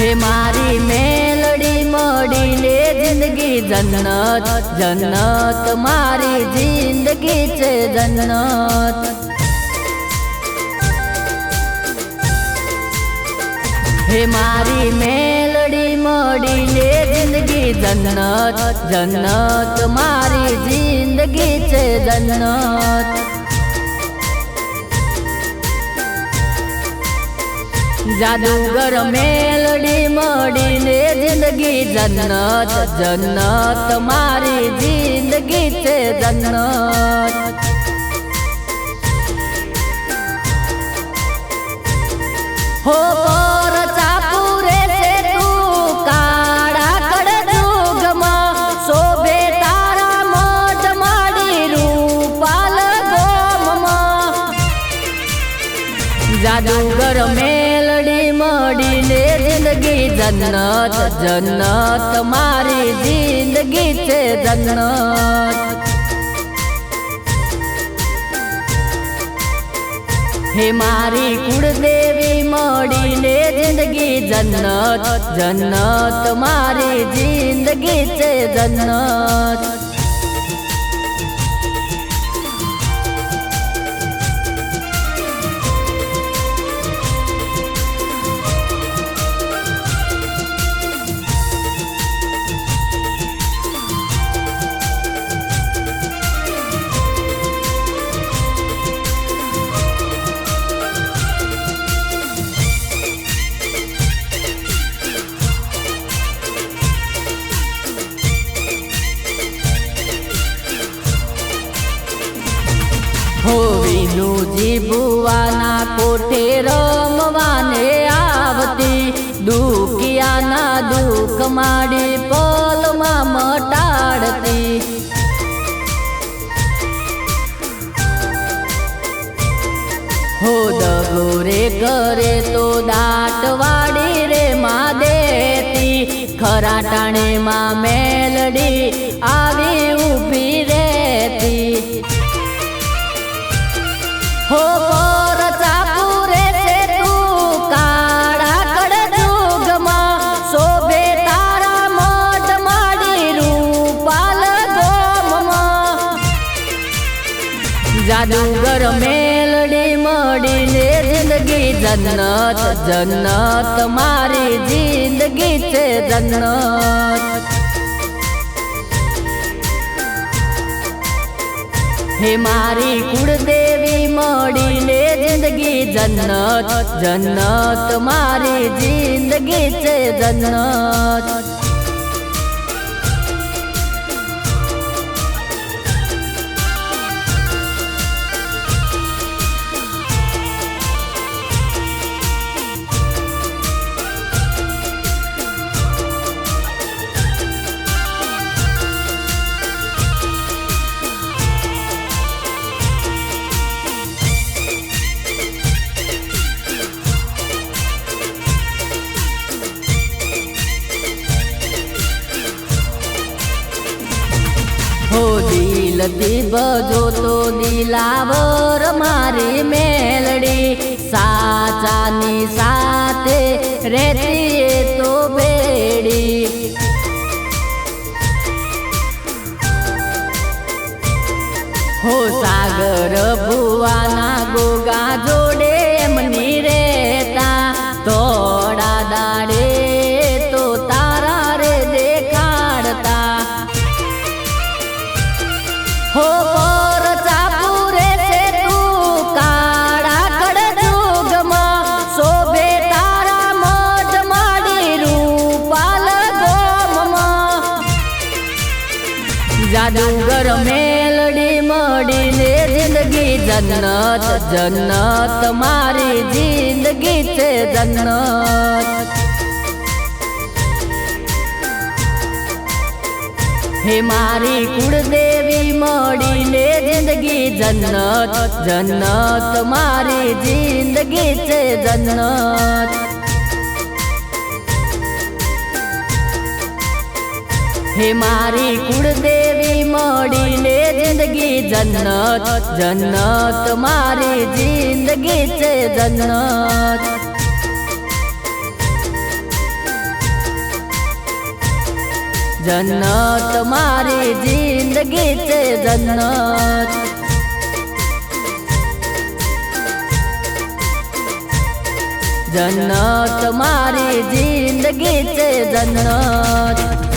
हे मारी मेलडी मळीले जिंदगी जन्नत जन्नत मारी जिंदगी छे जन्नत। हे मारी मेलडी मळीले जिंदगी जन्नत जन्नत मारी जिंदगी छे जन्नत। जादूगर मेलडी मळीले जिंदगी जन्नत जन्नत मारी जिंदगी छे जन्नत। हो पर चापुरे से तू काड़ा कड़जुगमा शोभे तारा मोट माड़ी रूपाल गोममा। जादूगर मेलडी मळीले जिंदगी जन्नत जन्नत मारी जिंदगी छे जन्नत। हे मारी कुलदेवी मळीले जिंदगी जन्नत जन्नत मारी जिंदगी छे जन्नत। हो विनुजी बुवाना कोठे रमवाने आवती दुखियाना दुख माड़ी पलमा मटाड़ती। हो दगोरे करे तो दाटवाड़ी रे मां देती खरा टाणे मां मेलडी आवी ऊभी रहती। हो पर चापुरे से तू काड़ा कड़जुगमा शोभे तारा मोट माड़ी रूपाल गोममा। जादूगर मेलडी मळीले जिंदगी जन्नत जन्नत मारी जिंदगी छे जन्नत। हे मारी कुलदेवी मळीले जिंदगी जन्नत जन्नत मारी जिंदगी छे जन्नत। हो दिल दी बजो तो दिलावर मारी मेलडी साचानी साथे रहती तो बेड़ी। हो सागर बुवाना गोगा जोड़े एमनी रहता थोड़ा दाड़े तो तारा रे देखाड़ता। हो पर चापुरे से तू काड़ा कड़जुगमा शोभे तारा मोट माड़ी रूपाल गोममा। जादूगर मेलडी मळीले जिंदगी जन्नत जन्नत मारी जिंदगी छे जन्नत। हे मारी कुलदेवी मळीले जिंदगी जन्नत जन्नत मारी जिंदगी छे जन्नत। हे मारी कुलदेवी मळीले जिंदगी जन्नत जन्नत मारी जिंदगी छे जन्नत। जन्नत मारी जिंदगीचे जन्नत, जन्नत मारी जिंदगीचे जन्नत।